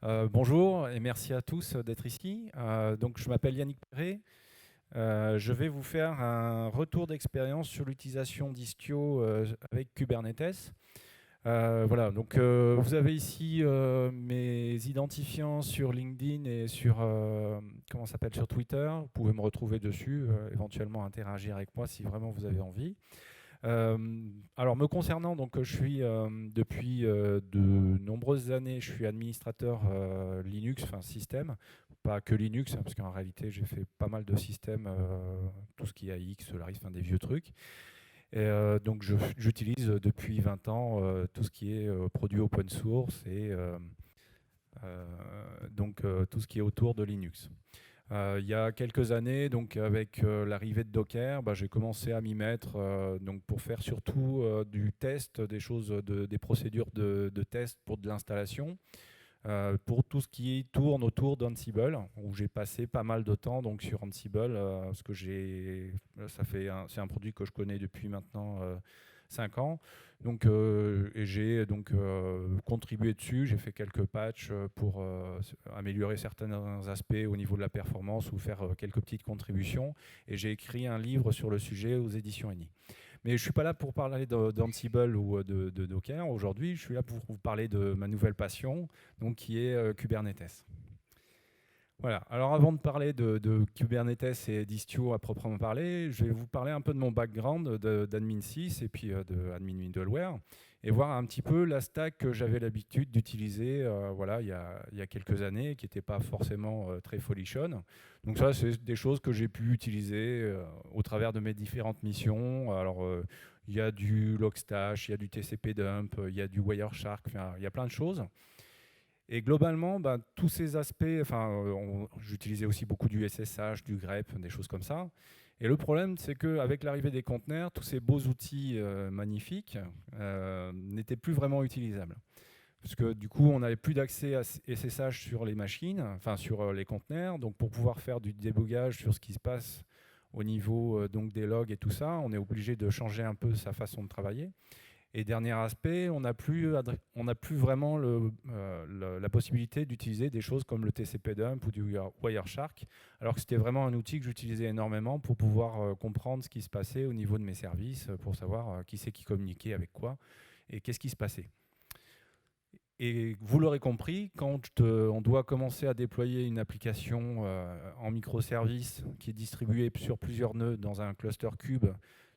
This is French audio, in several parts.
Bonjour et merci à tous d'être ici. Donc, je m'appelle Yannick Perret. Je vais vous faire un retour d'expérience sur l'utilisation d'Istio avec Kubernetes. Voilà, donc vous avez ici mes identifiants sur LinkedIn et sur, comment ça s'appelle, sur Twitter. Vous pouvez me retrouver dessus, éventuellement interagir avec moi si vraiment vous avez envie. Euh, alors me concernant, donc je suis depuis de nombreuses années, je suis administrateur Linux, enfin système, pas que Linux, hein, parce qu'en réalité j'ai fait pas mal de systèmes, tout ce qui est AX, Solaris, enfin des vieux trucs. Et donc j'utilise depuis 20 ans tout ce qui est produit open source et euh, donc tout ce qui est autour de Linux. Il y a quelques années, donc avec l'arrivée de Docker, bah, j'ai commencé à m'y mettre donc pour faire surtout du test, des choses, des procédures de test pour de l'installation, pour tout ce qui tourne autour d'Ansible, où j'ai passé pas mal de temps donc sur Ansible, parce que c'est un produit que je connais depuis maintenant 5 ans. Donc, et j'ai donc contribué dessus, j'ai fait quelques patchs pour améliorer certains aspects au niveau de la performance ou faire quelques petites contributions. Et j'ai écrit un livre sur le sujet aux éditions ENI. Mais je ne suis pas là pour parler d'Ansible ou de Docker aujourd'hui, je suis là pour vous parler de ma nouvelle passion, donc qui est Kubernetes. Voilà. Alors avant de parler de Kubernetes et d'Istio à proprement parler, je vais vous parler un peu de mon background d'admin 6 et puis de admin middleware et voir un petit peu la stack que j'avais l'habitude d'utiliser voilà, il y a quelques années, qui n'était pas forcément très folichonne. Donc ça, c'est des choses que j'ai pu utiliser au travers de mes différentes missions. Alors il y a du Logstash, il y a du TCP dump, il y a du Wireshark, enfin, il y a plein de choses. Et globalement, ben, tous ces aspects, enfin, j'utilisais aussi beaucoup du SSH, du grep, des choses comme ça. Et le problème, c'est qu'avec l'arrivée des conteneurs, tous ces beaux outils magnifiques n'étaient plus vraiment utilisables. Parce que du coup, on n'avait plus d'accès à SSH sur les machines, enfin sur les conteneurs. Donc pour pouvoir faire du débogage sur ce qui se passe au niveau donc des logs et tout ça, on est obligé de changer un peu sa façon de travailler. Et dernier aspect, on n'a plus vraiment la possibilité d'utiliser des choses comme le TCP dump ou du Wireshark, alors que c'était vraiment un outil que j'utilisais énormément pour pouvoir comprendre ce qui se passait au niveau de mes services, pour savoir qui c'est qui communiquait avec quoi et qu'est-ce qui se passait. Et vous l'aurez compris, quand on doit commencer à déployer une application en microservice qui est distribuée sur plusieurs nœuds dans un cluster cube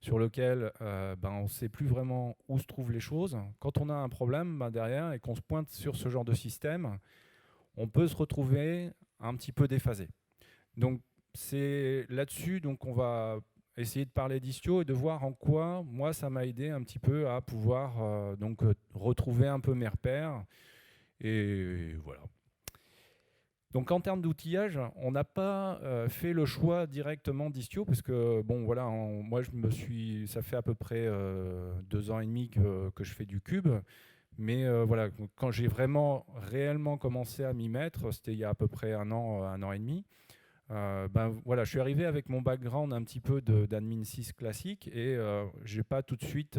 sur lequel ben, on ne sait plus vraiment où se trouvent les choses, quand on a un problème ben, derrière et qu'on se pointe sur ce genre de système, on peut se retrouver un petit peu déphasé. Donc c'est là-dessus donc on va essayer de parler d'Istio et de voir en quoi moi ça m'a aidé un petit peu à pouvoir retrouver un peu mes repères et voilà. Donc en termes d'outillage, on n'a pas fait le choix directement d'Istio parce que bon voilà, moi ça fait à peu près 2 ans et demi que je fais du cube, mais voilà, quand j'ai vraiment réellement commencé à m'y mettre, c'était il y a à peu près un an et demi. Ben voilà, je suis arrivé avec mon background un petit peu d'admin 6 classique et j'ai pas tout de suite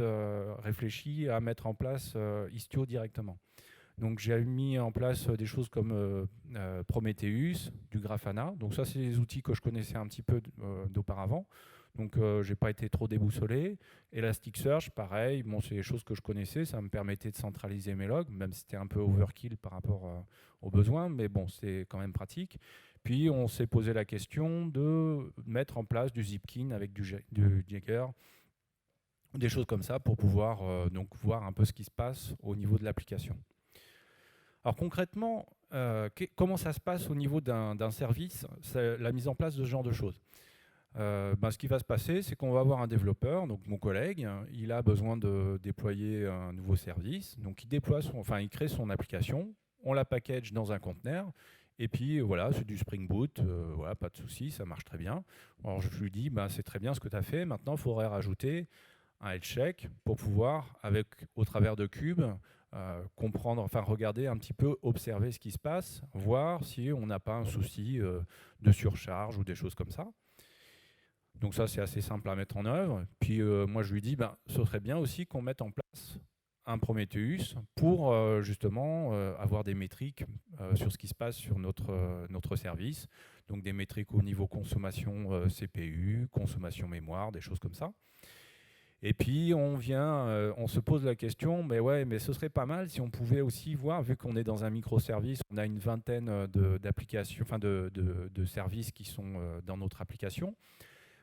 réfléchi à mettre en place Istio directement. Donc j'ai mis en place des choses comme Prometheus, du Grafana. Donc ça, c'est des outils que je connaissais un petit peu d'auparavant. Donc j'ai pas été trop déboussolé. Elasticsearch, pareil, bon, c'est des choses que je connaissais. Ça me permettait de centraliser mes logs, même si c'était un peu overkill par rapport aux besoins. Mais bon, c'est quand même pratique. Puis on s'est posé la question de mettre en place du Zipkin avec du Jagger, des choses comme ça pour pouvoir donc voir un peu ce qui se passe au niveau de l'application. Alors concrètement, comment ça se passe au niveau d'un service, la mise en place de ce genre de choses? Ce qui va se passer, c'est qu'on va avoir un développeur, donc mon collègue, il a besoin de déployer un nouveau service, donc il crée son application, on la package dans un conteneur, et puis voilà, c'est du Spring Boot, voilà, pas de souci, ça marche très bien. Alors je lui dis, c'est très bien ce que tu as fait, maintenant il faudrait rajouter un health check pour pouvoir, au travers de Cube, comprendre, enfin regarder un petit peu, observer ce qui se passe, voir si on n'a pas un souci de surcharge ou des choses comme ça. Donc ça, c'est assez simple à mettre en œuvre. Puis moi, je lui dis, ce serait bien aussi qu'on mette en place un Prometheus pour justement avoir des métriques sur ce qui se passe sur notre service. Donc des métriques au niveau consommation CPU, consommation mémoire, des choses comme ça. Et puis on se pose la question, mais ouais, mais ce serait pas mal si on pouvait aussi voir, vu qu'on est dans un microservice, on a une vingtaine d'applications, enfin de services qui sont dans notre application.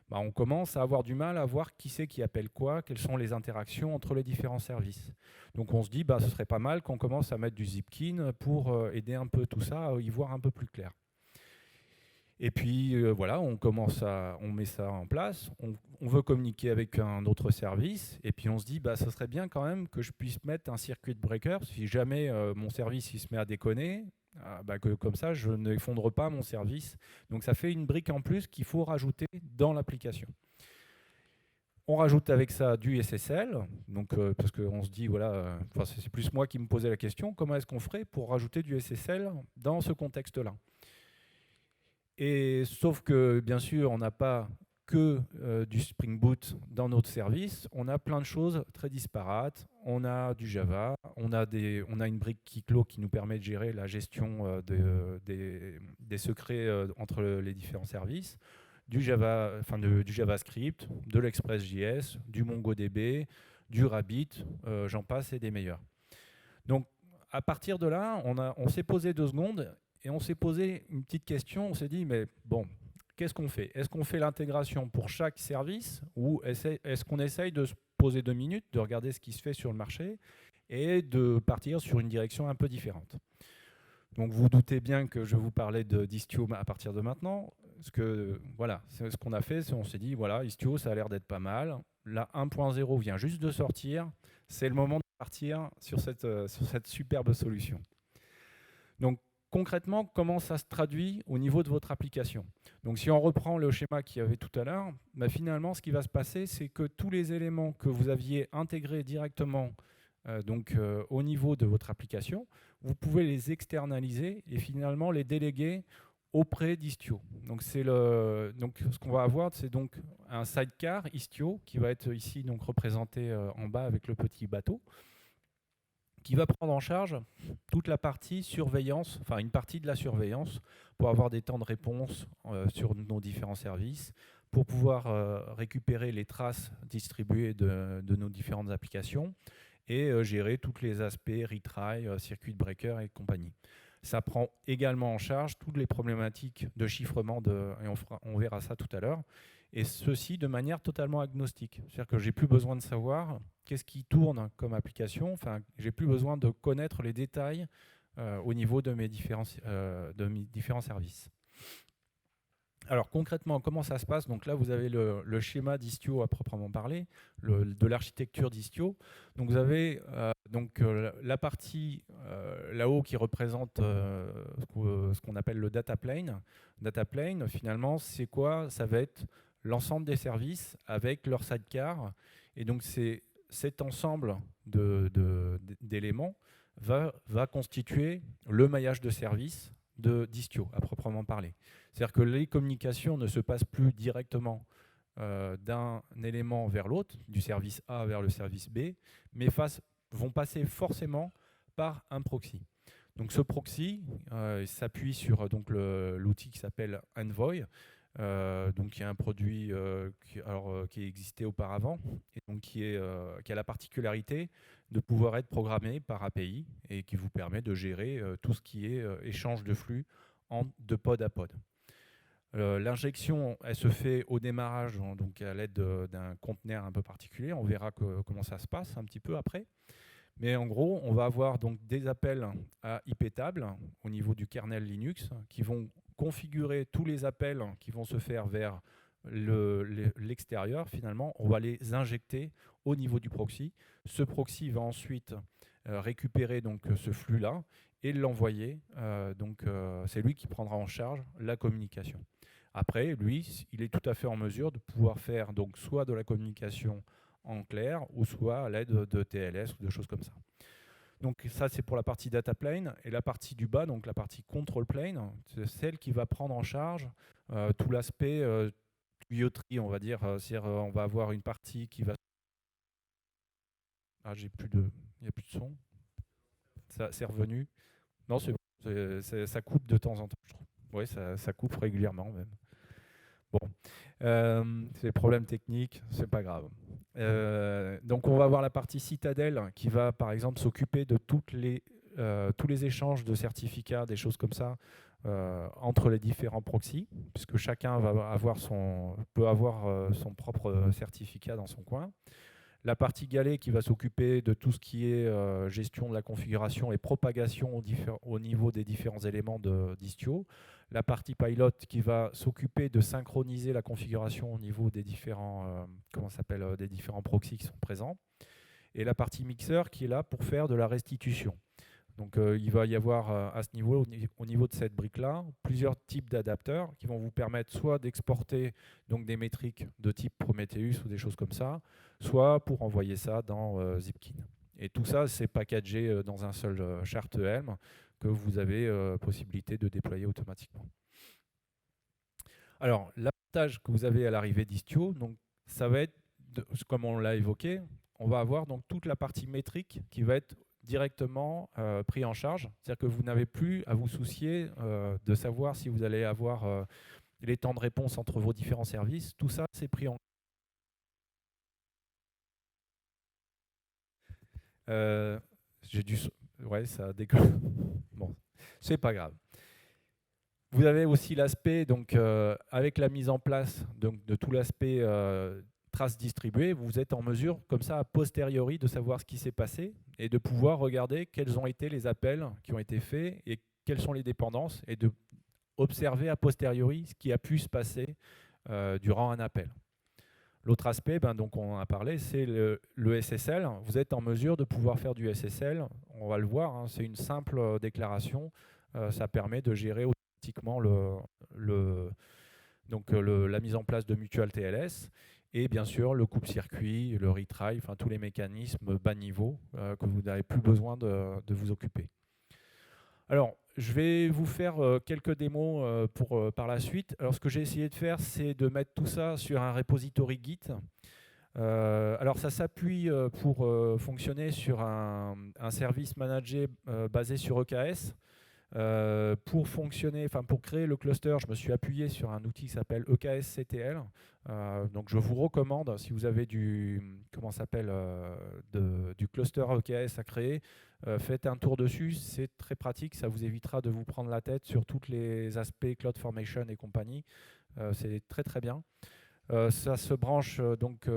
Bah, on commence à avoir du mal à voir qui c'est qui appelle quoi, quelles sont les interactions entre les différents services. Donc on se dit, bah, ce serait pas mal qu'on commence à mettre du Zipkin pour aider un peu tout ça, à y voir un peu plus clair. Et puis voilà, on met ça en place, on veut communiquer avec un autre service, et puis on se dit, bah, ce serait bien quand même que je puisse mettre un circuit breaker, si jamais mon service il se met à déconner, bah, que comme ça je n'effondre pas mon service. Donc ça fait une brique en plus qu'il faut rajouter dans l'application. On rajoute avec ça du SSL, donc, parce qu'on se dit, voilà, c'est plus moi qui me posais la question, comment est-ce qu'on ferait pour rajouter du SSL dans ce contexte-là? Et sauf que, bien sûr, on n'a pas que du Spring Boot dans notre service. On a plein de choses très disparates. On a du Java, on a une brique Kiklo qui nous permet de gérer la gestion des secrets entre les différents services, du JavaScript, de l'Express.js, du MongoDB, du Rabbit, j'en passe et des meilleurs. Donc, à partir de là, on s'est posé 2 secondes et on s'est posé une petite question. On s'est dit, mais bon, qu'est-ce qu'on fait? Est-ce qu'on fait l'intégration pour chaque service ou est-ce qu'on essaye de se poser 2 minutes, de regarder ce qui se fait sur le marché et de partir sur une direction un peu différente? Donc vous doutez bien que je vous parlais d'Istio à partir de maintenant. Voilà, c'est ce qu'on a fait, on s'est dit, voilà, Istio, ça a l'air d'être pas mal. La 1.0 vient juste de sortir. C'est le moment de partir sur cette superbe solution. Donc concrètement, comment ça se traduit au niveau de votre application? Donc si on reprend le schéma qu'il y avait tout à l'heure, bah finalement, ce qui va se passer, c'est que tous les éléments que vous aviez intégrés directement au niveau de votre application, vous pouvez les externaliser et finalement les déléguer auprès d'Istio. Donc ce qu'on va avoir, c'est donc un sidecar Istio qui va être ici donc représenté en bas avec le petit bateau, qui va prendre en charge toute la partie surveillance, enfin une partie de la surveillance, pour avoir des temps de réponse sur nos différents services, pour pouvoir récupérer les traces distribuées de nos différentes applications et gérer tous les aspects retry, circuit breaker et compagnie. Ça prend également en charge toutes les problématiques de chiffrement, et on verra ça tout à l'heure, et ceci de manière totalement agnostique. C'est-à-dire que je n'ai plus besoin de savoir qu'est-ce qui tourne comme application, enfin, j'ai plus besoin de connaître les détails au niveau de mes différents services. Alors concrètement, comment ça se passe? Donc là, vous avez le schéma d'Istio à proprement parler, de l'architecture d'Istio. Donc vous avez la partie là-haut qui représente ce qu'on appelle le data plane. Data plane, finalement, c'est quoi? Ça va être l'ensemble des services avec leur sidecar. Et donc c'est cet ensemble d'éléments va constituer le maillage de services d'Istio à proprement parler. C'est-à-dire que les communications ne se passent plus directement d'un élément vers l'autre, du service A vers le service B, mais vont passer forcément par un proxy. Donc ce proxy s'appuie sur l'outil qui s'appelle Envoy, qui est un produit qui existait auparavant et donc qui a la particularité de pouvoir être programmé par API et qui vous permet de gérer tout ce qui est échange de flux de pod à pod. L'injection, elle se fait au démarrage, donc à l'aide d'un conteneur un peu particulier. On verra comment ça se passe un petit peu après. Mais en gros, on va avoir donc des appels à IP table au niveau du kernel Linux qui vont configurer tous les appels qui vont se faire vers l'extérieur. Finalement, on va les injecter au niveau du proxy. Ce proxy va ensuite récupérer donc ce flux-là et l'envoyer. C'est lui qui prendra en charge la communication. Après, lui, il est tout à fait en mesure de pouvoir faire donc soit de la communication en clair ou soit à l'aide de TLS ou de choses comme ça. Donc ça, c'est pour la partie data plane. Et la partie du bas, donc la partie control plane, c'est celle qui va prendre en charge tout l'aspect tuyauterie, on va dire. C'est-à-dire, on va avoir une partie qui va... Ah, il n'y a plus de son. Ça, c'est revenu. Non, ça coupe de temps en temps, je trouve. Oui, ça coupe régulièrement même. Bon, c'est des problèmes techniques, c'est pas grave. Donc on va voir la partie Citadel qui va par exemple s'occuper de tous les échanges de certificats, des choses comme ça, entre les différents proxys, puisque chacun peut avoir son propre certificat dans son coin. La partie Galet qui va s'occuper de tout ce qui est gestion de la configuration et propagation au niveau des différents éléments d'Istio. La partie Pilot qui va s'occuper de synchroniser la configuration au niveau des différents, des différents proxys qui sont présents. Et la partie Mixer qui est là pour faire de la restitution. Donc il va y avoir à ce niveau, au niveau de cette brique-là, plusieurs types d'adapteurs qui vont vous permettre soit d'exporter donc des métriques de type Prometheus ou des choses comme ça, soit pour envoyer ça dans Zipkin. Et tout ça, c'est packagé dans un seul chart Helm que vous avez possibilité de déployer automatiquement. Alors, l'avantage que vous avez à l'arrivée d'Istio, donc ça va être, comme on l'a évoqué, on va avoir donc toute la partie métrique qui va être directement pris en charge. C'est-à-dire que vous n'avez plus à vous soucier de savoir si vous allez avoir les temps de réponse entre vos différents services. Tout ça, c'est pris en j'ai dû... Ouais, ça décolle. Bon, c'est pas grave. Vous avez aussi l'aspect, donc, avec la mise en place donc, de tout l'aspect traces distribuées, vous êtes en mesure, comme ça, a posteriori, de savoir ce qui s'est passé et de pouvoir regarder quels ont été les appels qui ont été faits et quelles sont les dépendances et de observer a posteriori ce qui a pu se passer durant un appel. L'autre aspect, donc on en a parlé, c'est le SSL. Vous êtes en mesure de pouvoir faire du SSL. On va le voir, hein, c'est une simple déclaration. Ça permet de gérer automatiquement la mise en place de mutual TLS et bien sûr le coupe-circuit, le retry, enfin tous les mécanismes bas niveau que vous n'avez plus besoin de vous occuper. Alors, je vais vous faire quelques démos par la suite. Alors, ce que j'ai essayé de faire, c'est de mettre tout ça sur un repository Git. Alors, ça s'appuie pour fonctionner sur un service managé basé sur EKS. Pour créer le cluster, je me suis appuyé sur un outil qui s'appelle EKSCTL. Donc je vous recommande, si vous avez du cluster EKS à créer, faites un tour dessus, c'est très pratique, ça vous évitera de vous prendre la tête sur tous les aspects CloudFormation et compagnie. C'est très très bien. Ça se branche,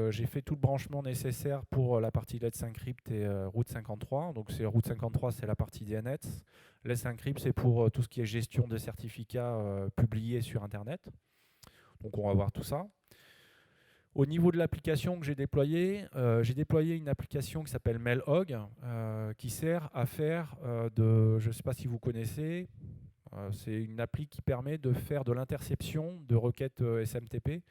j'ai fait tout le branchement nécessaire pour la partie Let's Encrypt et Route 53. Donc Route 53, c'est la partie DNS. Let's Encrypt, c'est pour tout ce qui est gestion de certificats publiés sur Internet. Donc on va voir tout ça. Au niveau de l'application que j'ai déployée une application qui s'appelle Mailhog, qui sert à faire je ne sais pas si vous connaissez, c'est une appli qui permet de faire de l'interception de requêtes SMTP.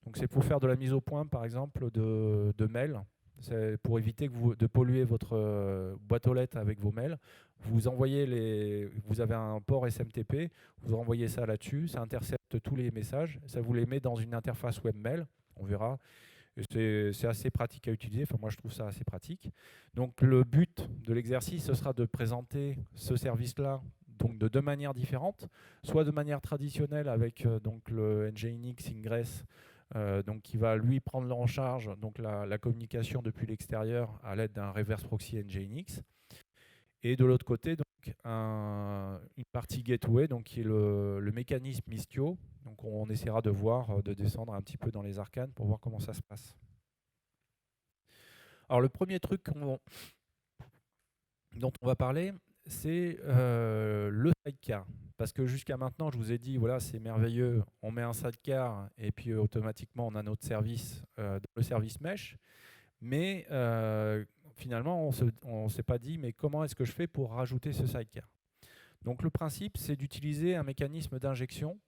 Donc c'est pour faire de la mise au point, par exemple, de mails. C'est pour éviter de polluer votre boîte aux lettres avec vos mails. Vous avez un port SMTP, vous renvoyez ça là-dessus, ça intercepte tous les messages, ça vous les met dans une interface webmail, on verra. C'est assez pratique à utiliser, enfin, moi je trouve ça assez pratique. Donc le but de l'exercice, ce sera de présenter ce service-là donc de deux manières différentes, soit de manière traditionnelle avec le Nginx Ingress, qui va lui prendre en charge la communication depuis l'extérieur à l'aide d'un reverse proxy Nginx. Et de l'autre côté, une partie gateway, qui est le mécanisme Istio. Donc on essaiera de voir, de descendre un petit peu dans les arcanes pour voir comment ça se passe. Alors le premier truc dont on va parler, c'est le sidecar. Parce que jusqu'à maintenant, je vous ai dit, voilà, c'est merveilleux, on met un sidecar et puis automatiquement, on a notre service, le service mesh. Mais finalement, on ne s'est pas dit, mais comment est-ce que je fais pour rajouter ce sidecar? Donc le principe, c'est d'utiliser un mécanisme d'injection.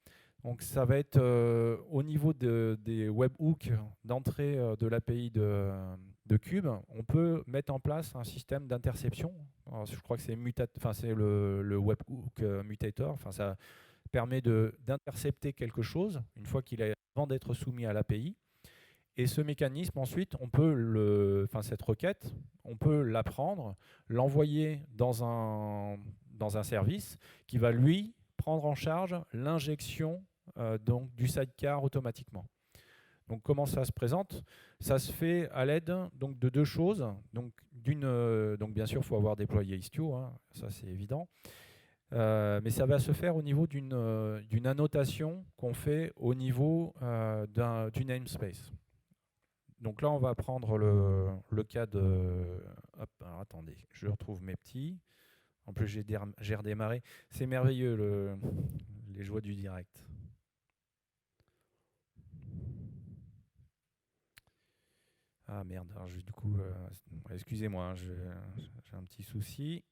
Donc ça va être au niveau des webhooks d'entrée de l'API de Cube, on peut mettre en place un système d'interception. Je crois que c'est le webhook mutator. Enfin, ça permet d'intercepter quelque chose une fois qu'il est avant d'être soumis à l'API. Et ce mécanisme, ensuite, on peut cette requête, on peut la prendre, l'envoyer dans un service qui va, lui, prendre en charge l'injection donc, du sidecar automatiquement. Donc, comment ça se présente? Ça se fait à l'aide donc, de deux choses. Donc, donc bien sûr, il faut avoir déployé Istio, hein, ça c'est évident. Mais ça va se faire au niveau d'une annotation qu'on fait au niveau du namespace. Donc là, on va prendre le cas de... Hop, alors attendez, je retrouve mes petits. En plus, j'ai redémarré. C'est merveilleux, les joies du direct. Ah merde, alors du coup, excusez-moi, hein, j'ai un petit souci.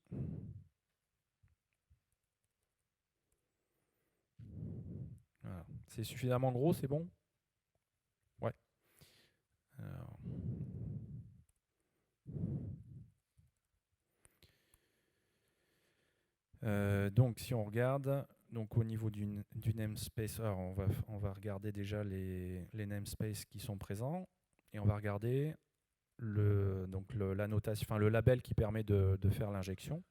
Voilà. C'est suffisamment gros, c'est bon? Ouais. Alors. Donc si on regarde donc au niveau du namespace, alors on va regarder déjà les namespaces qui sont présents et on va regarder l'annotation, enfin le label qui permet de faire l'injection.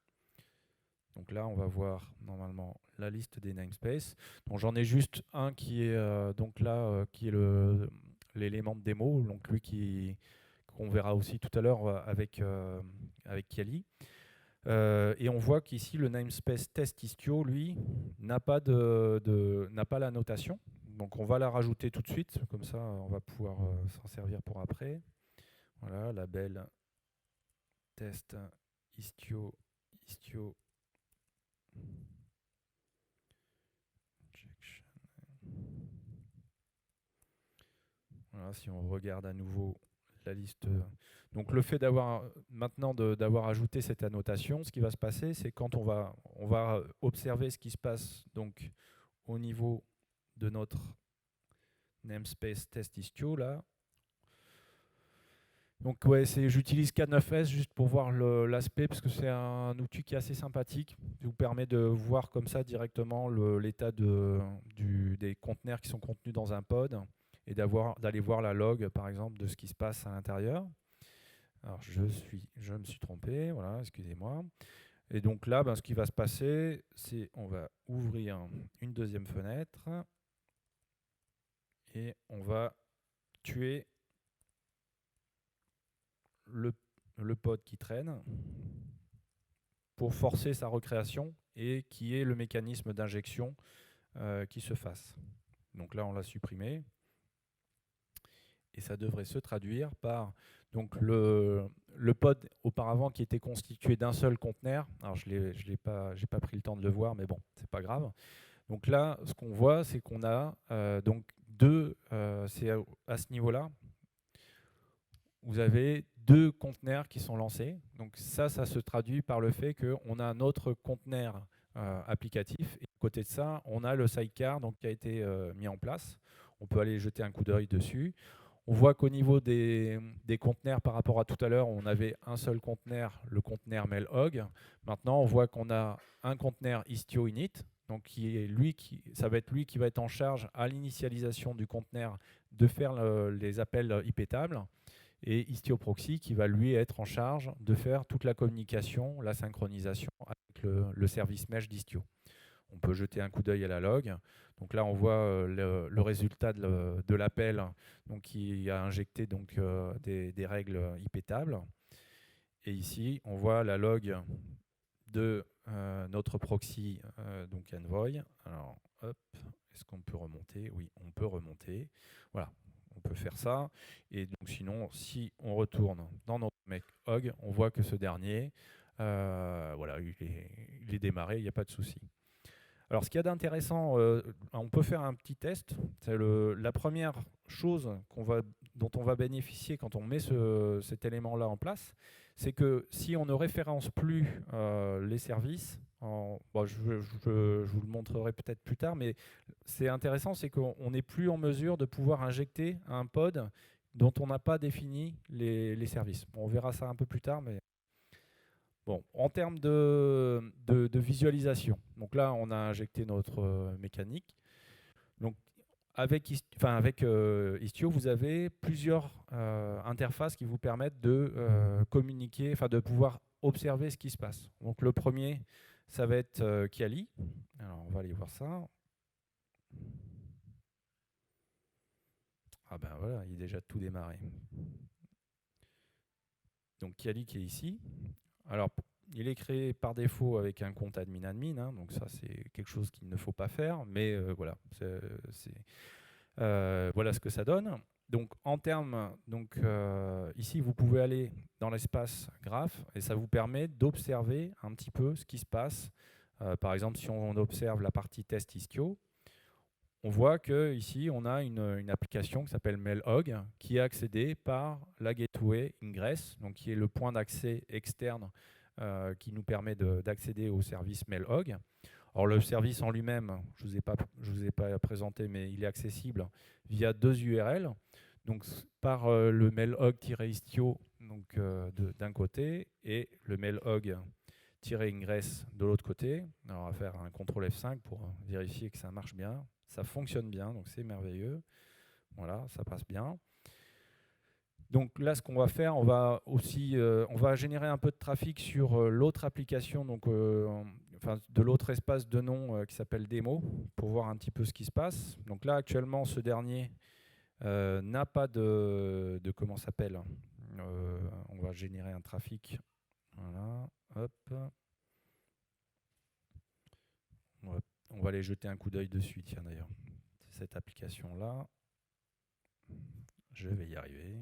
Donc là on va voir normalement la liste des namespaces. Donc j'en ai juste un qui est donc là qui est l'élément de démo, donc lui qu'on verra aussi tout à l'heure avec Kali. Et on voit qu'ici, le namespace test Istio, lui, n'a pas la notation. Donc on va la rajouter tout de suite, comme ça on va pouvoir s'en servir pour après. Voilà, label test Istio. Voilà, si on regarde à nouveau la liste. Donc le fait d'avoir ajouté cette annotation, ce qui va se passer, c'est quand on va observer ce qui se passe donc au niveau de notre namespace test Istio là. Donc ouais, j'utilise K9S juste pour voir l'aspect parce que c'est un outil qui est assez sympathique, qui vous permet de voir comme ça directement l'état des conteneurs qui sont contenus dans un pod et d'aller voir la log par exemple de ce qui se passe à l'intérieur. Alors je me suis trompé, voilà, excusez-moi. Et donc là, ce qui va se passer, c'est on va ouvrir une deuxième fenêtre et on va tuer le pod qui traîne pour forcer sa recréation et qui est le mécanisme d'injection qui se fasse. Donc là, on l'a supprimé. Et ça devrait se traduire par donc le pod auparavant qui était constitué d'un seul conteneur. Alors j'ai pas pris le temps de le voir, mais bon, c'est pas grave. Donc là, ce qu'on voit, c'est qu'on a donc c'est à ce niveau-là, vous avez deux conteneurs qui sont lancés. Donc ça se traduit par le fait qu'on a un autre conteneur applicatif. Et à côté de ça, on a le sidecar donc, qui a été mis en place. On peut aller jeter un coup d'œil dessus. On voit qu'au niveau des conteneurs, par rapport à tout à l'heure, on avait un seul conteneur, le conteneur mail-hog. Maintenant, on voit qu'on a un conteneur Istio init, donc ça va être lui qui va être en charge à l'initialisation du conteneur de faire les appels IP tables, et Istio Proxy qui va lui être en charge de faire toute la communication, la synchronisation avec le service mesh d'Istio. On peut jeter un coup d'œil à la log. Donc là, on voit le résultat de l'appel qui a injecté des règles IP tables. Et ici, on voit la log de notre proxy donc Envoy. Alors, hop, est-ce qu'on peut remonter? Oui, on peut remonter. Voilà, on peut faire ça. Et donc sinon, si on retourne dans notre make hog, on voit que ce dernier, voilà, il est démarré, il n'y a pas de souci. Alors, ce qu'il y a d'intéressant, on peut faire un petit test. C'est la première chose dont on va bénéficier quand on met cet élément-là en place, c'est que si on ne référence plus les services, je vous le montrerai peut-être plus tard, mais c'est intéressant, c'est qu'on n'est plus en mesure de pouvoir injecter un pod dont on n'a pas défini les services. Bon, on verra ça un peu plus tard, mais bon, en termes de visualisation, donc là, on a injecté notre mécanique. Donc, avec Istio, vous avez plusieurs interfaces qui vous permettent de communiquer, enfin de pouvoir observer ce qui se passe. Donc le premier, ça va être Kiali. Alors on va aller voir ça. Ah ben voilà, il est déjà tout démarré. Donc Kiali qui est ici. Alors il est créé par défaut avec un compte admin, hein, donc ça c'est quelque chose qu'il ne faut pas faire, mais voilà, voilà ce que ça donne. Donc en termes, ici vous pouvez aller dans l'espace graphe et ça vous permet d'observer un petit peu ce qui se passe. Par exemple, si on observe la partie test Istio, on voit que ici on a une application qui s'appelle MailHog qui est accédée par la gateway Ingress, donc qui est le point d'accès externe qui nous permet d'accéder au service MailHog. Alors le service en lui-même, je ne vous ai pas présenté, mais il est accessible via deux URL. Donc par le mailhog-istio d'un côté et le mailhog-ingress de l'autre côté. Alors on va faire un CTRL F5 pour vérifier que ça marche bien. Ça fonctionne bien, donc c'est merveilleux. Voilà, ça passe bien. Donc là, ce qu'on va faire, on va générer un peu de trafic sur l'autre application, de l'autre espace de nom qui s'appelle démo, pour voir un petit peu ce qui se passe. Donc là, actuellement, ce dernier n'a pas de comment s'appelle. On va générer un trafic. Voilà, hop. On va aller jeter un coup d'œil dessus, tiens d'ailleurs. Cette application-là, je vais y arriver.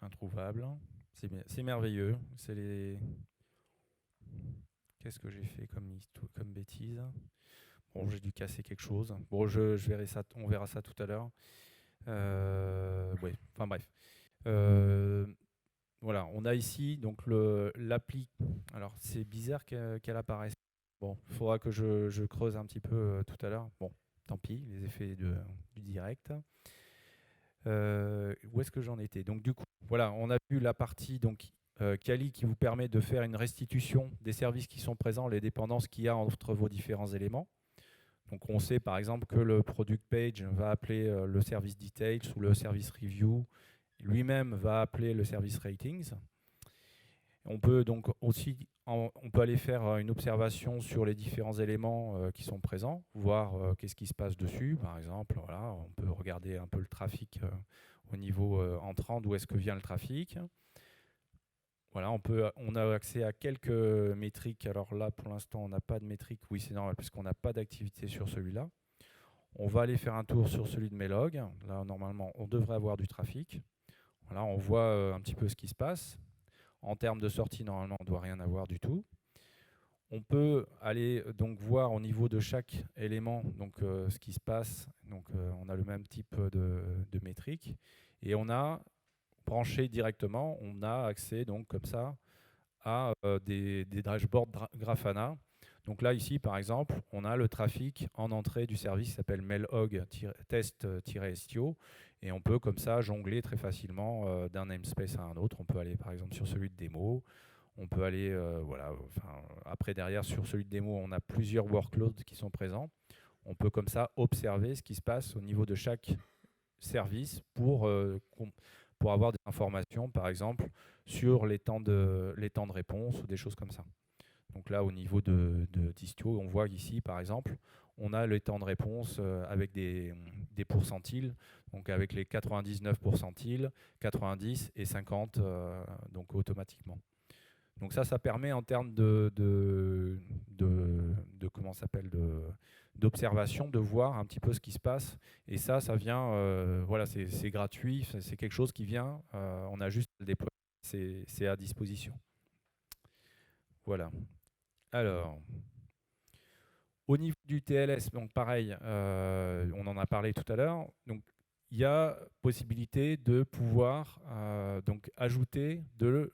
Introuvable. C'est merveilleux. Qu'est-ce que j'ai fait comme bêtise? Bon, j'ai dû casser quelque chose. Bon, je verrai ça, on verra ça tout à l'heure. Ouais, enfin bref. Voilà, on a ici donc l'appli. Alors c'est bizarre qu'elle apparaisse. Bon, il faudra que je creuse un petit peu tout à l'heure. Bon, tant pis, les effets du direct. Où est-ce que j'en étais? Donc du coup, voilà, on a vu la partie Kali qui vous permet de faire une restitution des services qui sont présents, les dépendances qu'il y a entre vos différents éléments. Donc on sait par exemple que le product page va appeler le service details ou le service review, lui-même va appeler le service ratings. On peut donc aussi on peut aller faire une observation sur les différents éléments qui sont présents, voir qu'est-ce qui se passe dessus. Par exemple, voilà, on peut regarder un peu le trafic au niveau entrant, d'où est-ce que vient le trafic. Voilà, on a accès à quelques métriques. Alors là, pour l'instant, on n'a pas de métriques. Oui, c'est normal, puisqu'on n'a pas d'activité sur celui-là. On va aller faire un tour sur celui de Mailhog. Là, normalement, on devrait avoir du trafic. Voilà, on voit un petit peu ce qui se passe. En termes de sortie, normalement, on ne doit rien avoir du tout. On peut aller donc voir au niveau de chaque élément ce qui se passe. On a le même type de métrique. Et on a branché directement, on a accès donc comme ça à des dashboards Grafana. Donc là, ici, par exemple, on a le trafic en entrée du service qui s'appelle mailhog-test-istio. Et on peut comme ça jongler très facilement d'un namespace à un autre. On peut aller par exemple sur celui de démo. On peut aller, après derrière sur celui de démo, on a plusieurs workloads qui sont présents. On peut comme ça observer ce qui se passe au niveau de chaque service pour avoir des informations, par exemple, sur les temps de réponse ou des choses comme ça. Donc là, au niveau d'Istio, on voit ici, par exemple, on a les temps de réponse avec des pourcentiles, donc avec les 99 pourcentiles, 90 et 50 donc automatiquement. Donc ça permet en termes comment s'appelle d'observation, de voir un petit peu ce qui se passe. Et ça vient, voilà, c'est gratuit, c'est quelque chose qui vient, on a juste à le déployer, c'est à disposition. Voilà. Alors, au niveau du TLS, donc pareil, on en a parlé tout à l'heure. Donc, il y a possibilité de pouvoir donc ajouter du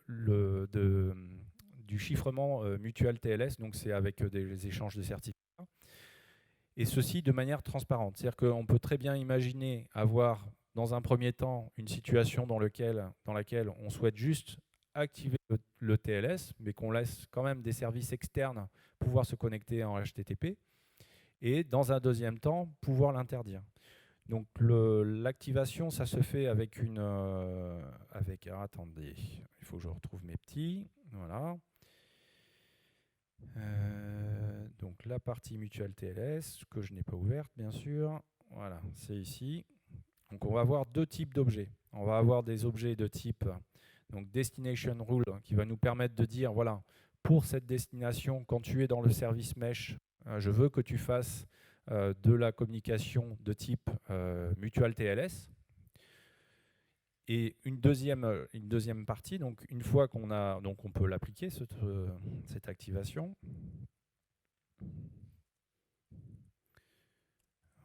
chiffrement mutuel TLS. Donc, c'est avec des échanges de certificats. Et ceci de manière transparente. C'est-à-dire qu'on peut très bien imaginer avoir dans un premier temps, une situation dans laquelle on souhaite juste activer le TLS, mais qu'on laisse quand même des services externes pouvoir se connecter en HTTP, et dans un deuxième temps, pouvoir l'interdire. Donc l'activation, ça se fait avec une... alors, attendez, il faut que je retrouve mes petits. Voilà. Donc la partie mutuelle TLS, que je n'ai pas ouverte, bien sûr. Voilà, c'est ici. Donc on va avoir deux types d'objets. On va avoir des objets de type donc destination rule qui va nous permettre de dire, voilà, pour cette destination, quand tu es dans le service mesh, je veux que tu fasses de la communication de type mutual TLS. Et une deuxième partie, donc une fois qu'on a, donc on peut l'appliquer, cette activation.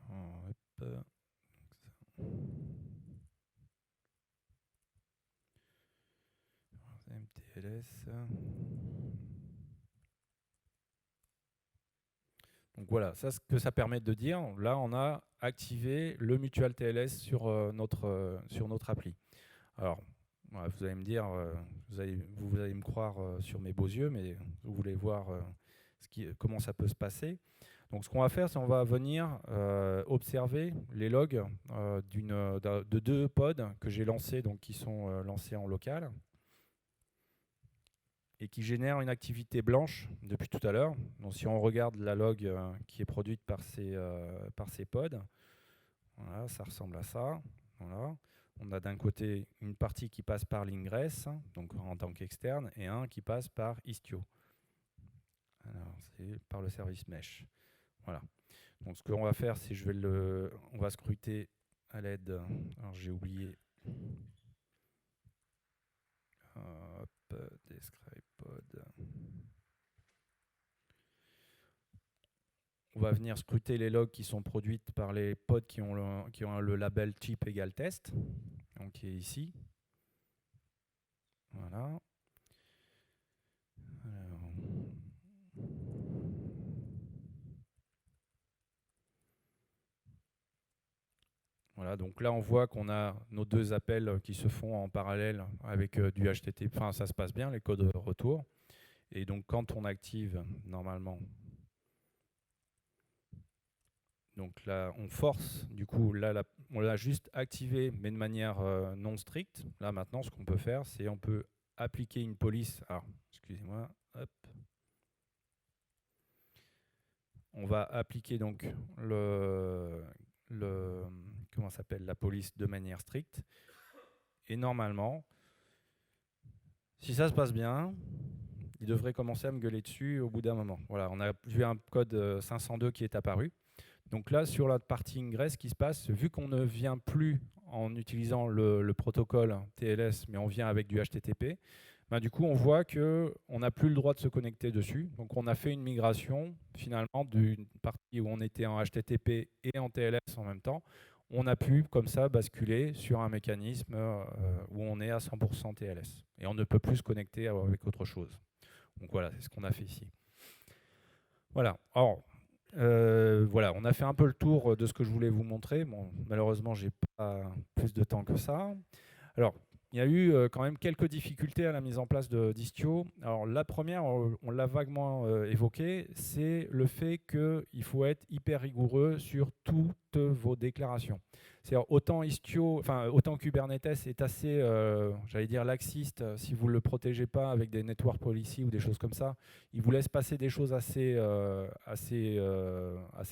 Hop. MTLS. Donc voilà, ça, ce que ça permet de dire, là on a activé le mutual TLS sur notre appli. Alors, vous allez me dire, vous allez me croire sur mes beaux yeux, mais vous voulez voir comment ça peut se passer. Donc ce qu'on va faire, c'est qu'on va venir observer les logs de deux pods que j'ai lancés, donc qui sont lancés en local, et qui génèrent une activité blanche depuis tout à l'heure. Donc si on regarde la log qui est produite par ces pods, voilà, ça ressemble à ça. Voilà. On a d'un côté une partie qui passe par l'ingress, donc en tant qu'externe, et un qui passe par Istio. Alors, c'est par le service mesh. Voilà. Donc ce qu'on va faire, c'est on va scruter à l'aide. Alors j'ai oublié. Hop, describe pod. On va venir scruter les logs qui sont produites par les pods qui ont le label type égale test, donc qui est ici. Voilà. Alors. Voilà, donc là on voit qu'on a nos deux appels qui se font en parallèle avec du HTTP. Enfin, ça se passe bien, les codes retour. Et donc quand on active normalement, donc là on force, du coup là on l'a juste activé mais de manière non stricte. Là maintenant ce qu'on peut faire, c'est on peut appliquer une police. Alors, excusez-moi, hop. On va appliquer donc comment s'appelle, la police de manière stricte. Et normalement, si ça se passe bien, il devrait commencer à me gueuler dessus au bout d'un moment. Voilà, on a vu un code 502 qui est apparu. Donc là, sur la partie ingress, ce qui se passe, vu qu'on ne vient plus en utilisant le protocole TLS, mais on vient avec du HTTP, ben du coup, on voit qu'on n'a plus le droit de se connecter dessus. Donc on a fait une migration, finalement, d'une partie où on était en HTTP et en TLS en même temps. On a pu, comme ça, basculer sur un mécanisme où on est à 100% TLS. Et on ne peut plus se connecter avec autre chose. Donc voilà, c'est ce qu'on a fait ici. Voilà. Alors, voilà, on a fait un peu le tour de ce que je voulais vous montrer. Bon, malheureusement, j'ai pas plus de temps que ça. Alors, il y a eu quand même quelques difficultés à la mise en place d'Istio. Alors, la première, on l'a vaguement évoqué, c'est le fait qu'il faut être hyper rigoureux sur toutes vos déclarations. C'est-à-dire autant Kubernetes est assez, j'allais dire, laxiste si vous ne le protégez pas avec des network policy ou des choses comme ça. Il vous laisse passer des choses assez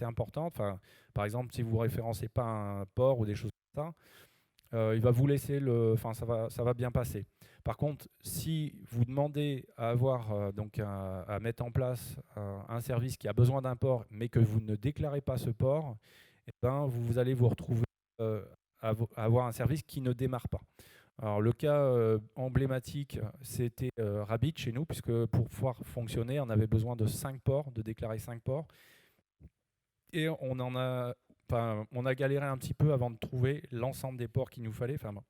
importantes. Enfin, par exemple, si vous ne référencez pas un port ou des choses comme ça, il va vous laisser ça va bien passer. Par contre, si vous demandez à avoir à mettre en place un service qui a besoin d'un port, mais que vous ne déclarez pas ce port, eh ben, vous allez vous retrouver à avoir un service qui ne démarre pas. Alors le cas emblématique, c'était Rabbit chez nous, puisque pour pouvoir fonctionner, on avait besoin de 5 ports, de déclarer 5 ports. Et on a galéré un petit peu avant de trouver l'ensemble des ports qu'il nous fallait. Enfin, bon.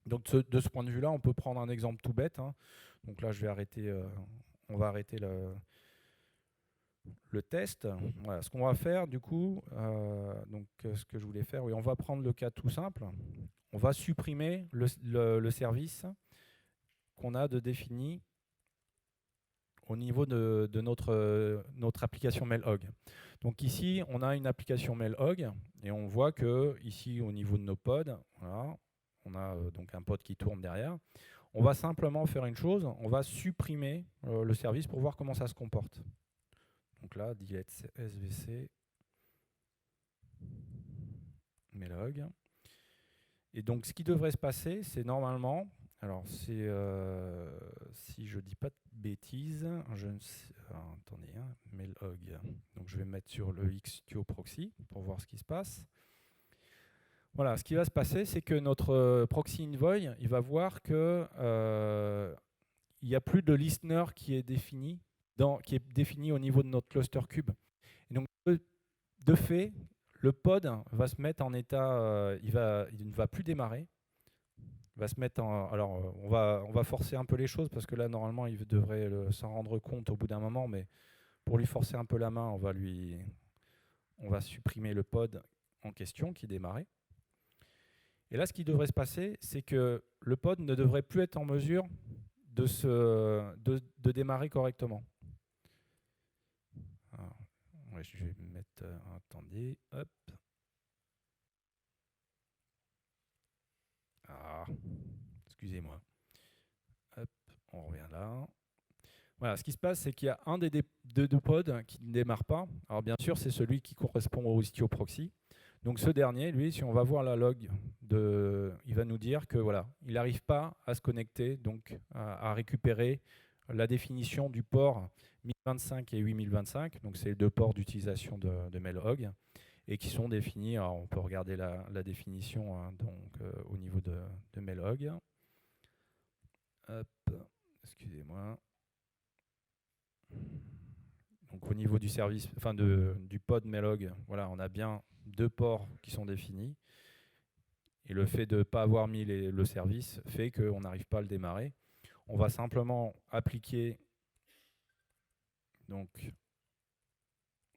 Donc de ce point de vue-là, on peut prendre un exemple tout bête. Hein. Donc là, on va arrêter le test. Voilà, ce qu'on va faire du coup, ce que je voulais faire, oui, on va prendre le cas tout simple. On va supprimer le service qu'on a de défini au niveau de notre application MailHog. Donc ici, on a une application MailHog et on voit que ici, au niveau de nos pods, voilà, on a donc un pod qui tourne derrière. On va simplement faire une chose, on va supprimer le service pour voir comment ça se comporte. Donc là, delete svc, MailHog. Et donc, ce qui devrait se passer, c'est normalement, alors c'est, si je dis pas de bêtises, je ne sais, alors, attendez, MailHog. Donc, je vais me mettre sur le Xtio proxy pour voir ce qui se passe. Voilà, ce qui va se passer, c'est que notre proxy envoy, il va voir que il n'y a plus de listener qui est défini au niveau de notre cluster cube. Et donc, de fait, le pod va se mettre en état, il ne va plus démarrer. Il va se mettre en, alors, on va forcer un peu les choses parce que là, normalement, il devrait s'en rendre compte au bout d'un moment, mais pour lui forcer un peu la main, on va supprimer le pod en question qui démarrait. Et là, ce qui devrait se passer, c'est que le pod ne devrait plus être en mesure de démarrer correctement. Alors, ouais, je vais mettre, attendez, hop. Ah, excusez-moi. Hop, on revient là. Voilà, ce qui se passe, c'est qu'il y a un des deux pods qui ne démarre pas. Alors bien sûr, c'est celui qui correspond au Istio proxy. Donc ce dernier, lui, si on va voir la log, il va nous dire que voilà, il n'arrive pas à se connecter, donc à récupérer la définition du port 1025 et 8025. Donc c'est les deux ports d'utilisation de MailHog et qui sont définis. Alors on peut regarder la définition au niveau de MailHog. Hop, excusez-moi. Donc au niveau du service, enfin du pod MailHog, voilà, on a bien deux ports qui sont définis. Et le fait de ne pas avoir mis le service fait qu'on n'arrive pas à le démarrer. On va simplement appliquer donc,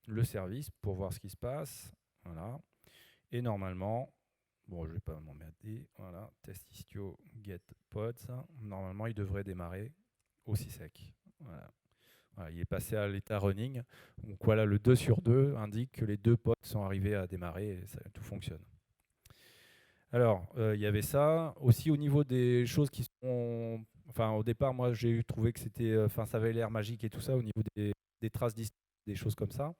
le service pour voir ce qui se passe. Voilà. Et normalement, bon, je ne vais pas m'emmerder. Voilà, test istio get pods. Normalement, il devrait démarrer aussi sec. Voilà. Voilà, il est passé à l'état running. Donc voilà, le 2 sur 2 indique que les deux pods sont arrivés à démarrer et tout fonctionne. Alors, il y avait ça. Aussi au niveau des choses qui sont... Enfin, au départ, moi, j'ai trouvé que c'était... Enfin, ça avait l'air magique et tout ça au niveau des traces distinctes, des choses comme ça.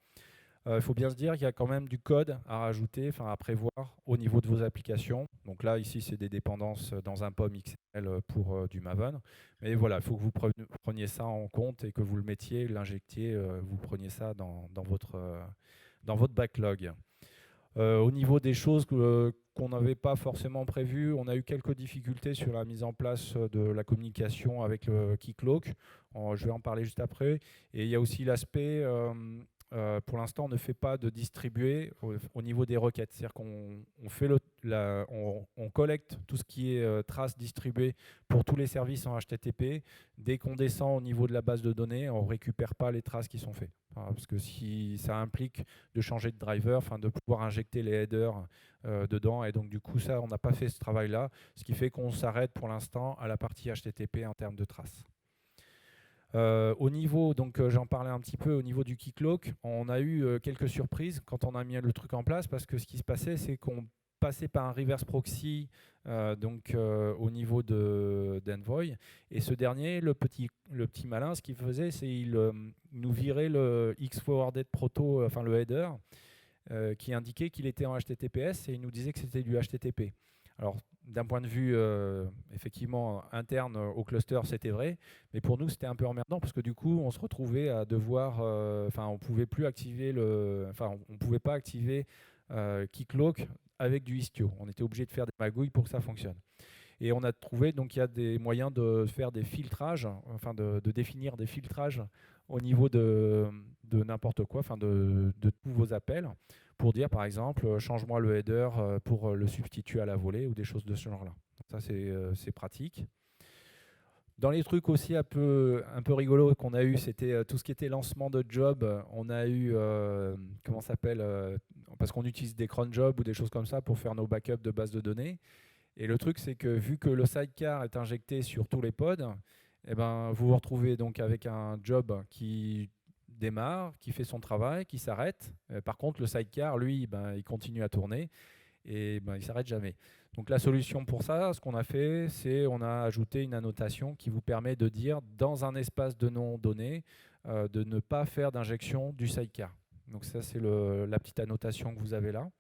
Il faut bien se dire qu'il y a quand même du code à rajouter, enfin à prévoir au niveau de vos applications. Donc là, ici, c'est des dépendances dans un POM XML pour du Maven. Mais voilà, il faut que vous preniez ça en compte et que vous le mettiez, l'injectiez, vous preniez ça dans votre backlog. Au niveau des choses qu'on n'avait pas forcément prévues, on a eu quelques difficultés sur la mise en place de la communication avec le Keycloak. Je vais en parler juste après. Et il y a aussi l'aspect, pour l'instant, on ne fait pas de distribuer au niveau des requêtes. C'est-à-dire qu'on on collecte tout ce qui est traces distribuées pour tous les services en HTTP. Dès qu'on descend au niveau de la base de données, on ne récupère pas les traces qui sont faites. Parce que si ça implique de changer de driver, de pouvoir injecter les headers dedans. Et donc, du coup, ça, on n'a pas fait ce travail-là, ce qui fait qu'on s'arrête pour l'instant à la partie HTTP en termes de traces. Au niveau, donc j'en parlais un petit peu, au niveau du Keycloak, on a eu quelques surprises quand on a mis le truc en place, parce que ce qui se passait, c'est qu'on passait par un reverse proxy au niveau d'Envoy, et ce dernier, le petit malin, ce qu'il faisait, c'est qu'il nous virait le X-Forwarded Proto, enfin le header, qui indiquait qu'il était en HTTPS, et il nous disait que c'était du HTTP. Alors, d'un point de vue effectivement interne au cluster, c'était vrai, mais pour nous, c'était un peu emmerdant parce que du coup, on se retrouvait à devoir, on pouvait plus activer on pouvait pas activer Keycloak avec du Istio. On était obligé de faire des magouilles pour que ça fonctionne. Et on a trouvé donc il y a des moyens de faire des filtrages, de définir des filtrages au niveau de n'importe quoi, de tous vos appels, pour dire par exemple change-moi le header pour le substituer à la volée ou des choses de ce genre-là. Ça c'est pratique. Dans les trucs aussi un peu rigolos qu'on a eu, c'était tout ce qui était lancement de job. On a eu, comment ça s'appelle, parce qu'on utilise des cron jobs ou des choses comme ça pour faire nos backups de bases de données. Et le truc, c'est que vu que le sidecar est injecté sur tous les pods, eh ben, vous vous retrouvez donc avec un job qui démarre, qui fait son travail, qui s'arrête. Par contre, le sidecar, lui, ben, il continue à tourner et ben, il ne s'arrête jamais. Donc la solution pour ça, ce qu'on a fait, c'est on a ajouté une annotation qui vous permet de dire dans un espace de nom donné, de ne pas faire d'injection du sidecar. Donc ça, c'est la petite annotation que vous avez là.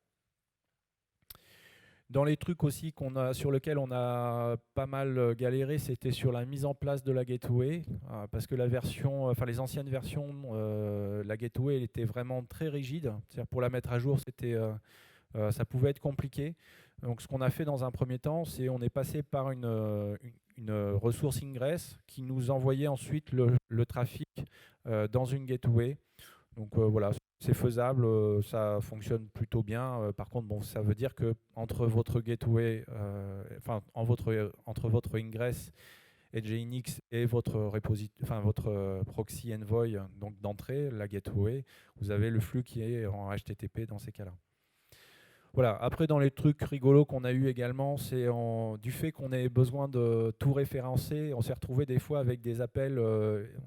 Dans les trucs aussi sur lesquels on a pas mal galéré, c'était sur la mise en place de la gateway, parce que les anciennes versions, la gateway elle était vraiment très rigide. C'est-à-dire pour la mettre à jour, ça pouvait être compliqué. Donc ce qu'on a fait dans un premier temps, c'est on est passé par une ressource ingress qui nous envoyait ensuite le trafic dans une gateway. Donc voilà, c'est faisable, ça fonctionne plutôt bien. Par contre, bon, ça veut dire que entre votre gateway, entre votre ingress et JNX et votre proxy envoy donc d'entrée, la gateway, vous avez le flux qui est en HTTP dans ces cas-là. Voilà. Après, dans les trucs rigolos qu'on a eu également, c'est du fait qu'on ait besoin de tout référencer, on s'est retrouvé des fois avec des appels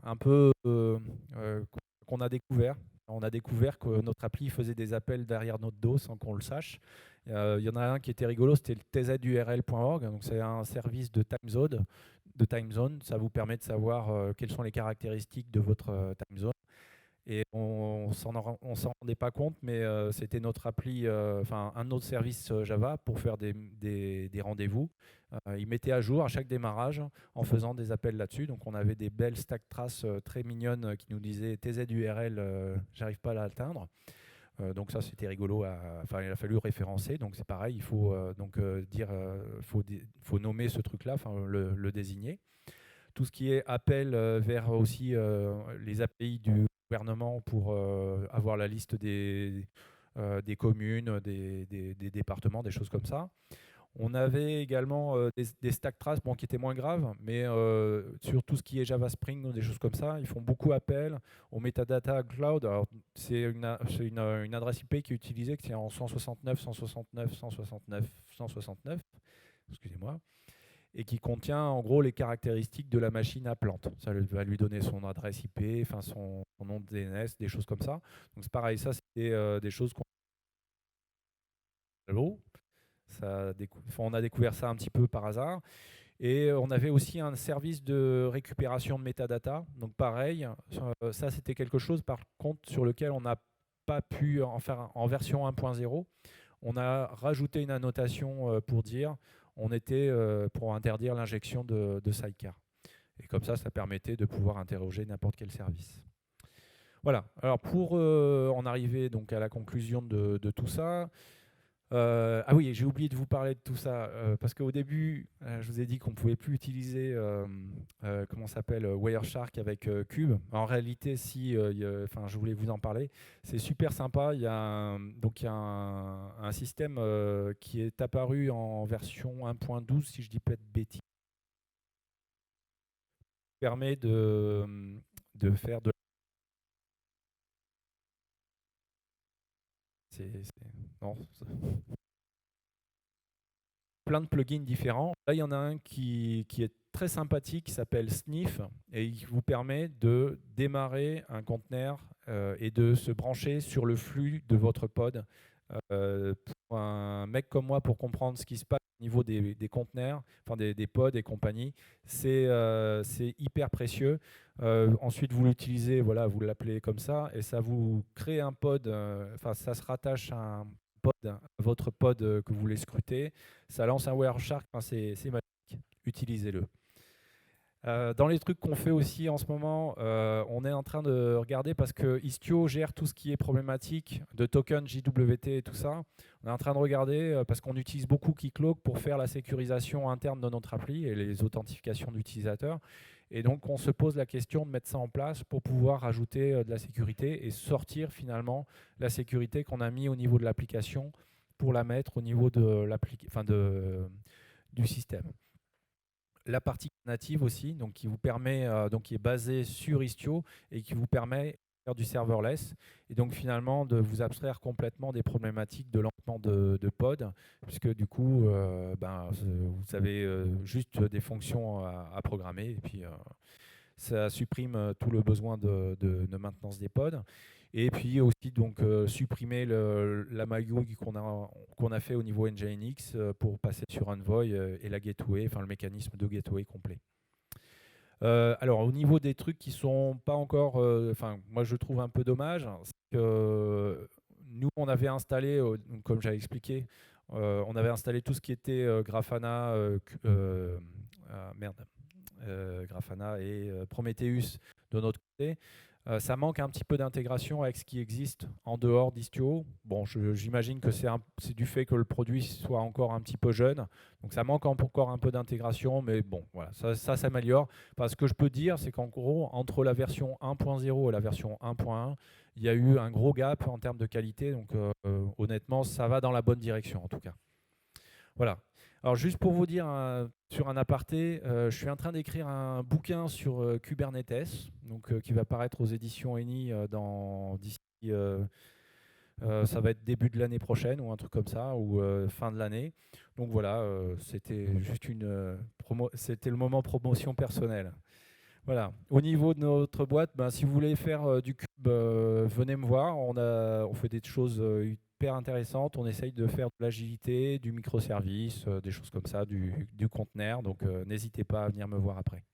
un peu qu'on a découvert. On a découvert que notre appli faisait des appels derrière notre dos sans qu'on le sache. Il y en a un qui était rigolo, c'était le tzurl.org. Donc c'est un service de time zone. Ça vous permet de savoir quelles sont les caractéristiques de votre time zone. Et on ne s'en rendait pas compte, mais c'était notre appli, un autre service Java pour faire des rendez-vous. Il mettait à jour à chaque démarrage en faisant des appels là-dessus. Donc on avait des belles stack traces très mignonnes qui nous disaient TZURL, j'arrive pas à l'atteindre. Donc ça c'était rigolo. Il a fallu référencer. Donc c'est pareil, il faut faut nommer ce truc-là, le désigner. Tout ce qui est appel vers aussi les API du gouvernement pour avoir la liste des communes, des départements, des choses comme ça. On avait également des stack traces qui étaient moins graves, mais sur tout ce qui est Java Spring ou des choses comme ça, ils font beaucoup appel au metadata cloud. Alors, c'est une adresse IP qui est utilisée, qui est en 169, 169, 169, 169, excusez-moi, et qui contient en gros les caractéristiques de la machine à plante. Ça va lui donner son adresse IP, son nom de DNS, des choses comme ça. Donc c'est pareil, ça c'était des choses qu'on... On a découvert ça un petit peu par hasard. Et on avait aussi un service de récupération de métadata. Donc pareil, ça c'était quelque chose par contre sur lequel on n'a pas pu en faire en version 1.0. On a rajouté une annotation pour dire on était pour interdire l'injection de sidecar. Et comme ça permettait de pouvoir interroger n'importe quel service. Voilà. Alors pour en arriver donc à la conclusion de tout ça, ah oui, j'ai oublié de vous parler de tout ça, parce qu'au début, je vous ai dit qu'on ne pouvait plus utiliser comment s'appelle Wireshark avec Cube. En réalité, si, je voulais vous en parler, c'est super sympa. Il y a un système qui est apparu en version 1.12, si je ne dis pas de bêtises, qui permet de faire de... Non, plein de plugins différents. Là, il y en a un qui est très sympathique, qui s'appelle Sniff, et il vous permet de démarrer un conteneur et de se brancher sur le flux de votre pod. Pour un mec comme moi, pour comprendre ce qui se passe au niveau des conteneurs, des pods et compagnie, c'est hyper précieux. Ensuite, vous l'utilisez, voilà, vous l'appelez comme ça, et ça vous crée un pod, ça se rattache à votre pod que vous voulez scruter. Ça lance un Wireshark, c'est magique, utilisez-le. Dans les trucs qu'on fait aussi en ce moment, on est en train de regarder parce que Istio gère tout ce qui est problématique de token JWT et tout ça. On est en train de regarder parce qu'on utilise beaucoup Keycloak pour faire la sécurisation interne de notre appli et les authentifications d'utilisateurs. Et donc on se pose la question de mettre ça en place pour pouvoir ajouter de la sécurité et sortir finalement la sécurité qu'on a mis au niveau de l'application pour la mettre au niveau de du système. la partie native aussi, donc qui vous permet, donc qui est basée sur Istio et qui vous permet de faire du serverless et donc finalement de vous abstraire complètement des problématiques de lancement de pod, puisque du coup, vous avez juste des fonctions à programmer et puis ça supprime tout le besoin de maintenance des pods. Et puis aussi donc supprimer la magouille qu'on a fait au niveau Nginx pour passer sur Envoy et la gateway, enfin le mécanisme de gateway complet. Alors au niveau des trucs qui sont pas encore, enfin moi je trouve un peu dommage, c'est que nous on avait installé, comme j'avais expliqué, on avait installé tout ce qui était Grafana, merde, Grafana et Prometheus de notre côté. Ça manque un petit peu d'intégration avec ce qui existe en dehors d'Istio. Bon, j'imagine que c'est du fait que le produit soit encore un petit peu jeune. Donc ça manque encore un peu d'intégration, mais bon, voilà, ça s'améliore. Parce que je peux dire, c'est qu'en gros, entre la version 1.0 et la version 1.1, il y a eu un gros gap en termes de qualité. Donc honnêtement, ça va dans la bonne direction en tout cas. Voilà. Alors juste pour vous dire sur un aparté, je suis en train d'écrire un bouquin sur Kubernetes, donc, qui va paraître aux éditions ENI d'ici, ça va être début de l'année prochaine ou un truc comme ça, ou fin de l'année. Donc voilà, c'était juste c'était le moment promotion personnelle. Voilà. Au niveau de notre boîte, ben, si vous voulez faire du cube, venez me voir. On fait des choses hyper intéressantes. On essaye de faire de l'agilité, du microservice, des choses comme ça, du conteneur. Donc n'hésitez pas à venir me voir après.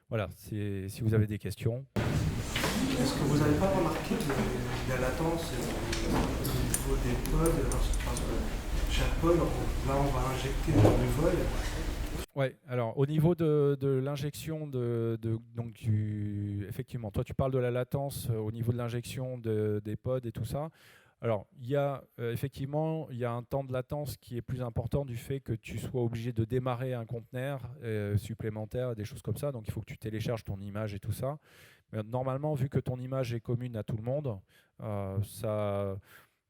Voilà, si vous avez des questions. Est-ce que vous n'avez pas remarqué la latence au niveau des pods parce que chaque pod, là on va injecter du vol. Ouais, alors au niveau de l'injection donc effectivement, toi tu parles de la latence au niveau de l'injection des pods et tout ça. Alors il y a effectivement il y a un temps de latence qui est plus important du fait que tu sois obligé de démarrer un conteneur supplémentaire, des choses comme ça. Donc il faut que tu télécharges ton image et tout ça. Mais normalement, vu que ton image est commune à tout le monde, ça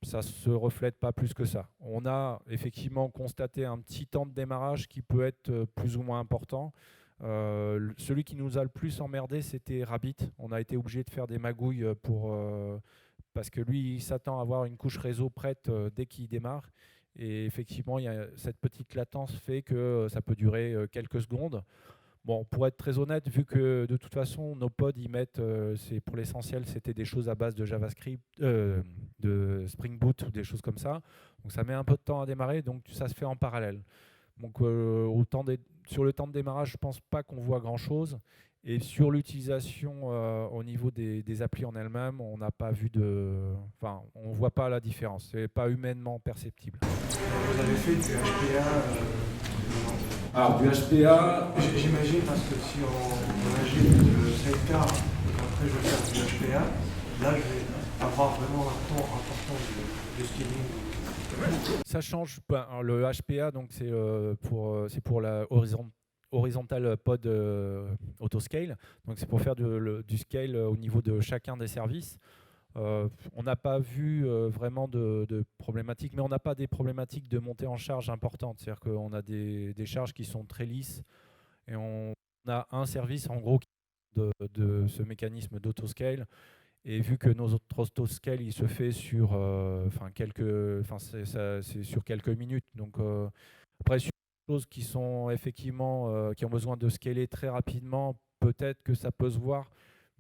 ne se reflète pas plus que ça. On a effectivement constaté un petit temps de démarrage qui peut être plus ou moins important. Celui qui nous a le plus emmerdé, c'était Rabbit. On a été obligé de faire des magouilles parce que lui, il s'attend à avoir une couche réseau prête dès qu'il démarre. Et effectivement, cette petite latence fait que ça peut durer quelques secondes. Bon, pour être très honnête, vu que de toute façon, nos pods, ils mettent, pour l'essentiel, c'était des choses à base de JavaScript, de Spring Boot ou des choses comme ça. Donc ça met un peu de temps à démarrer, donc ça se fait en parallèle. Donc sur le temps de démarrage, je ne pense pas qu'on voit grand-chose. Et sur l'utilisation au niveau des applis en elles-mêmes, on n'a pas vu enfin, on ne voit pas la différence. Ce n'est pas humainement perceptible. Vous avez fait du HPA Alors du HPA, j'imagine parce que si on agite le sidecar et qu'après je vais faire du HPA, là je vais avoir vraiment un temps important de scaling. ça change. Alors, le HPA, donc c'est pour la horizontal pod autoscale. Donc c'est pour faire du scale au niveau de chacun des services. On n'a pas vu vraiment de problématiques, mais on n'a pas des problématiques de montée en charge importantes. C'est-à-dire qu'on a des charges qui sont très lisses et on a un service en gros de ce mécanisme d'autoscale. Et vu que nos autres autoscale, il se fait sur, c'est sur quelques minutes. Donc après, sur des choses qui sont effectivement qui ont besoin de scaler très rapidement, peut-être que ça peut se voir.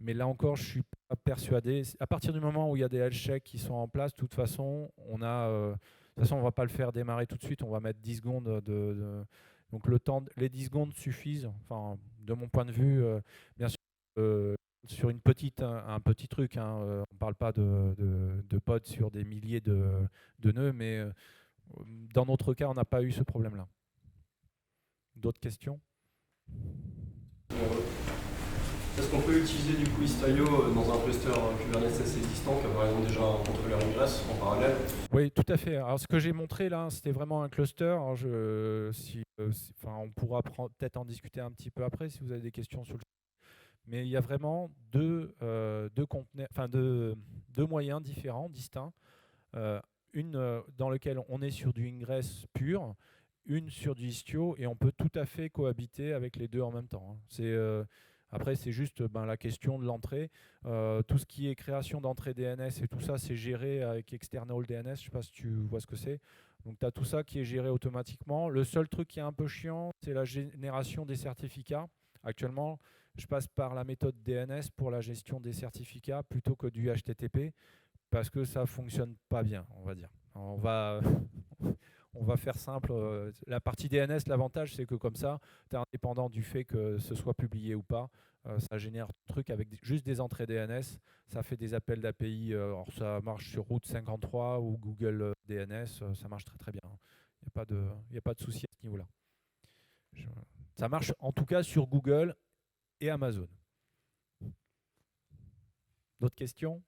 Mais là encore, je ne suis pas persuadé. À partir du moment où il y a des health checks qui sont en place, de toute façon, on ne va pas le faire démarrer tout de suite. On va mettre 10 secondes donc les 10 secondes suffisent. Enfin, de mon point de vue, bien sûr, sur un petit truc. On ne parle pas de pods sur des milliers de nœuds, mais dans notre cas, on n'a pas eu ce problème-là. D'autres questions ? Est-ce qu'on peut utiliser du coup Istio dans un cluster Kubernetes existant qui a par exemple déjà un contrôleur ingress en parallèle? Oui, tout à fait. Alors ce que j'ai montré là, c'était vraiment un cluster. Alors, on pourra peut-être en discuter un petit peu après si vous avez des questions sur le. Mais il y a vraiment deux moyens différents, distincts. Une dans lequel on est sur du ingress pur une sur du Istio et on peut tout à fait cohabiter avec les deux en même temps. Après, c'est juste la question de l'entrée. Tout ce qui est création d'entrée DNS et tout ça, c'est géré avec External DNS. Je ne sais pas si tu vois ce que c'est. Donc, tu as tout ça qui est géré automatiquement. Le seul truc qui est un peu chiant, c'est la génération des certificats. Actuellement, je passe par la méthode DNS pour la gestion des certificats plutôt que du HTTP parce que ça ne fonctionne pas bien, on va dire. On va faire simple. La partie DNS, l'avantage, c'est que comme ça, tu es indépendant du fait que ce soit publié ou pas. Ça génère un truc avec juste des entrées DNS. Ça fait des appels d'API. Alors ça marche sur Route 53 ou Google DNS. Ça marche très très bien. Il n'y a pas de souci à ce niveau-là. Ça marche en tout cas sur Google et Amazon. D'autres questions?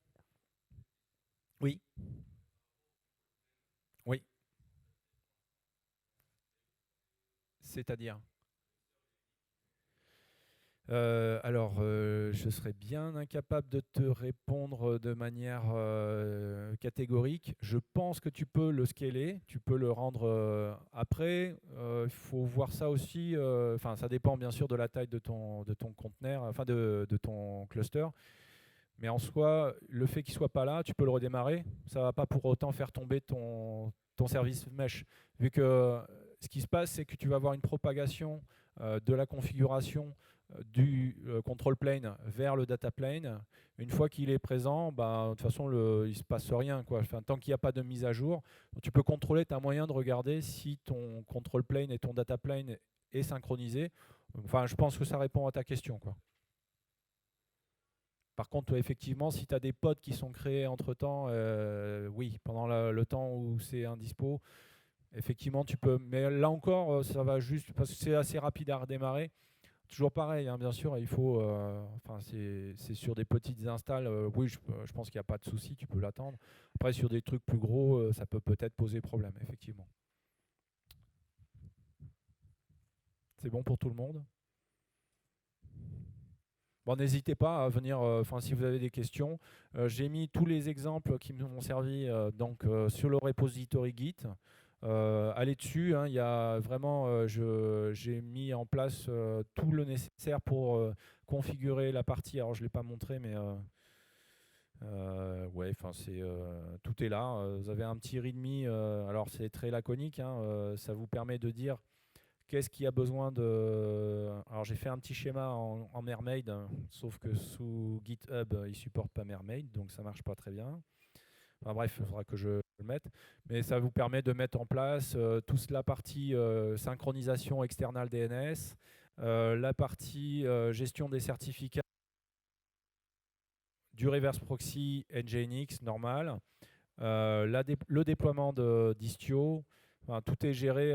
Oui. Oui. C'est-à-dire je serais bien incapable de te répondre de manière catégorique. Je pense que tu peux le scaler, tu peux le rendre après. Il faut voir ça aussi. Ça dépend bien sûr de la taille de ton conteneur, enfin de ton cluster. Mais en soi, le fait qu'il ne soit pas là, tu peux le redémarrer. Ça ne va pas pour autant faire tomber ton service mesh. Vu que ce qui se passe, c'est que tu vas avoir une propagation de la configuration du control plane vers le data plane. Une fois qu'il est présent, de toute façon, il ne se passe rien, quoi. Enfin, tant qu'il n'y a pas de mise à jour, tu peux contrôler, tu as moyen de regarder si ton control plane et ton data plane est synchronisé. Enfin, je pense que ça répond à ta question, quoi. Par contre, effectivement, si tu as des pods qui sont créés entre-temps, oui, pendant le temps où c'est indispo, effectivement, tu peux. Mais là encore, ça va juste, parce que c'est assez rapide à redémarrer. Toujours pareil, hein, bien sûr, il faut. C'est sur des petites installs. Oui, je pense qu'il n'y a pas de souci, tu peux l'attendre. Après, sur des trucs plus gros, ça peut peut-être poser problème, effectivement. C'est bon pour tout le monde? Bon, n'hésitez pas à venir, si vous avez des questions. J'ai mis tous les exemples qui m'ont servi sur le repository Git. Allez dessus, hein, il y a vraiment, j'ai mis en place tout le nécessaire pour configurer la partie. Alors, je ne l'ai pas montré, mais tout est là. Vous avez un petit README, alors c'est très laconique, hein, ça vous permet de dire qu'est-ce qui a besoin de... Alors j'ai fait un petit schéma en Mermaid, hein, sauf que sous GitHub, il ne supporte pas Mermaid, donc ça ne marche pas très bien. Enfin bref, il faudra que je le mette. Mais ça vous permet de mettre en place toute la partie synchronisation external DNS, la partie gestion des certificats du reverse proxy Nginx normal, le déploiement d'Istio. Enfin, tout est géré,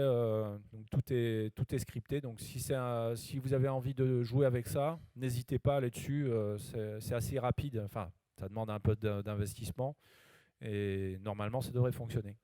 donc tout est scripté. Donc si vous avez envie de jouer avec ça, n'hésitez pas là-dessus. C'est assez rapide. Enfin, ça demande un peu d'investissement. Et normalement, ça devrait fonctionner.